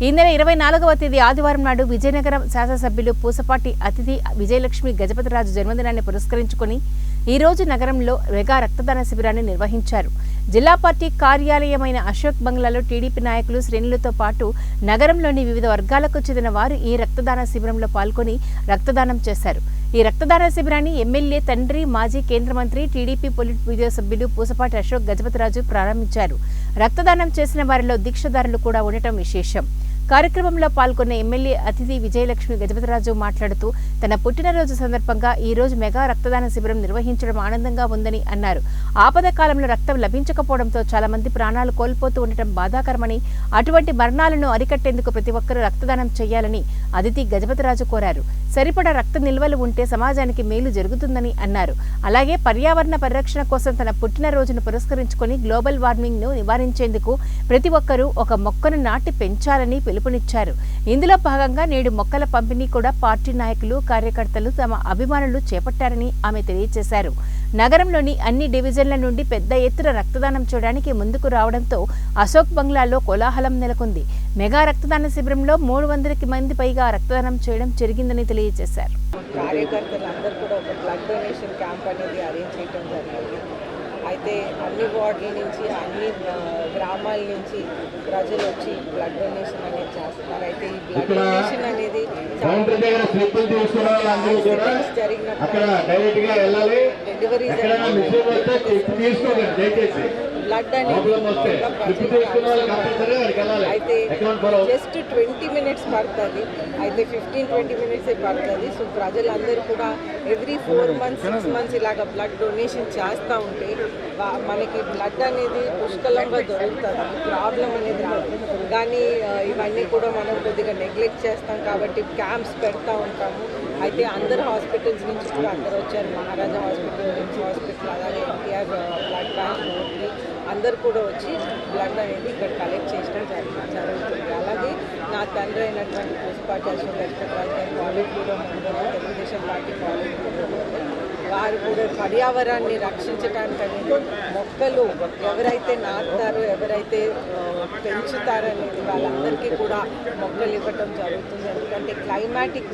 ఈ నెల 24వ తేదీ ఆదివారం నాడు విజయనగరం శాసనసభ్యులు పూసపాటి అతిథి విజయలక్ష్మి గజపతిరాజు జన్మదినాన్ని పురస్కరించుకుని ఈ రోజు నగరంలో మెగా రక్తదాన శిబిరాన్ని నిర్వహించారు. జిల్లా పార్టీ కార్యాలయమైన అశోక్ బంగ్లాలో టీడీపీ నాయకులు, శ్రేణులతో పాటు నగరంలోని వివిధ వర్గాలకు చెందిన వారు ఈ రక్తదాన శిబిరంలో పాల్గొని రక్తదానం చేశారు. ఈ రక్తదాన శిబిరాన్ని ఎమ్మెల్యే తండ్రి, మాజీ కేంద్ర మంత్రి, టీడీపీ పొలిట్ బ్యూరో సభ్యులు పూసపాటి అశోక్ గజపతిరాజు ప్రారంభించారు. రక్తదానం చేసిన వారిలో దీక్షదారులు కూడా ఉండటం విశేషం. కార్యక్రమంలో పాల్గొన్న ఎమ్మెల్యే అతిథి విజయలక్ష్మి గజపతిరాజు మాట్లాడుతూ తన పుట్టినరోజు సందర్భంగా ఈ రోజు మెగా రక్తదాన శిబిరం నిర్వహించడం ఆనందంగా ఉందని అన్నారు. ఆపద కాలంలో రక్తం లభించకపోవడంతో చాలా మంది ప్రాణాలు కోల్పోతూ ఉండటం బాధాకరమని, అటువంటి మరణాలను అరికట్టేందుకు ప్రతి ఒక్కరూ రక్తదానం చేయాలని అతిథి గజపతిరాజు కోరారు. సరిపడా రక్త నిల్వలు ఉంటే సమాజానికి మేలు జరుగుతుందని అన్నారు. అలాగే పర్యావరణ పరిరక్షణ కోసం తన పుట్టినరోజును పురస్కరించుకొని గ్లోబల్ వార్మింగ్ ను నివారించేందుకు ప్రతి ఒక్కరూ ఒక మొక్కను నాటి పెంచాలని పిలుపునిచ్చారు. ఇందులో భాగంగా నేడు మొక్కల పంపిణీ కూడా పార్టీ నాయకులు, కార్యకర్తలు తమ అభిమానులు చేపట్టారని ఆమె తెలియజేశారు. నగరంలోని అన్ని డివిజన్ల నుండి పెద్ద ఎత్తున రక్తదానం చేయడానికి ముందుకు రావడంతో అశోక్ బంగ్లాలో కోలాహలం నెలకొంది. మెగా రక్తదాన శిబిరంలో 300 మంది పైగా రక్తదానం చేయడం జరిగిందని తెలియజేశారు. కార్యకర్తలందరూ కూడా ఒక బ్లడ్ డొనేషన్ క్యాంప్ అనేది అరేంజ్ చేయడం జరిగింది. అయితే అన్ని వార్డుల నుంచి, అన్ని గ్రామాల నుంచి ప్రజలు వచ్చి బ్లడ్ డొనేషన్ అనేది చేస్తున్నారు. అయితే ఈ బ్లడ్ డొనేషన్ అనేది జరిగినప్పుడు డెలివరీ బ్లడ్ అనేది అయితే జస్ట్ 20 మినిట్స్ పడుతుంది. అయితే 15-20 మినిట్సే పడుతుంది. సో ప్రజలందరూ కూడా ఎవ్రీ 4 months 6 months ఇలాగ బ్లడ్ డొనేషన్ చేస్తూ ఉంటే మనకి బ్లడ్ అనేది పుష్కలంగా దొరుకుతుంది, ప్రాబ్లం అనేది రాదు. కానీ ఇవన్నీ కూడా మనం కొద్దిగా నెగ్లెక్ట్ చేస్తాం కాబట్టి క్యాంప్స్ పెడతా ఉంటాము. అయితే అందరు హాస్పిటల్స్ నుంచి కూడా అందరు వచ్చారు. మహారాజా హాస్పిటల్, నిమ్స్ హాస్పిటల్, అలాగే ఎన్టీఆర్ బ్లడ్ బ్యాంక్, అందరు కూడా వచ్చి బ్లడ్ అనేది ఇక్కడ కలెక్ట్ చేయడం జరుగుతుంది. అలాగే నా తండ్రి అయినటువంటి Pusapati Ashok Gajapathiraju garu polit bureau member, Telugu Desam party polit bureau member, వారు కూడా పర్యావరణాన్ని రక్షించడానికి అనేది మొక్కలు ఎవరైతే నాటుతారో, ఎవరైతే పెంచుతారనేది వాళ్ళందరికీ కూడా మొక్కలు ఇవ్వటం జరుగుతుంది. ఎందుకంటే క్లైమాటిక్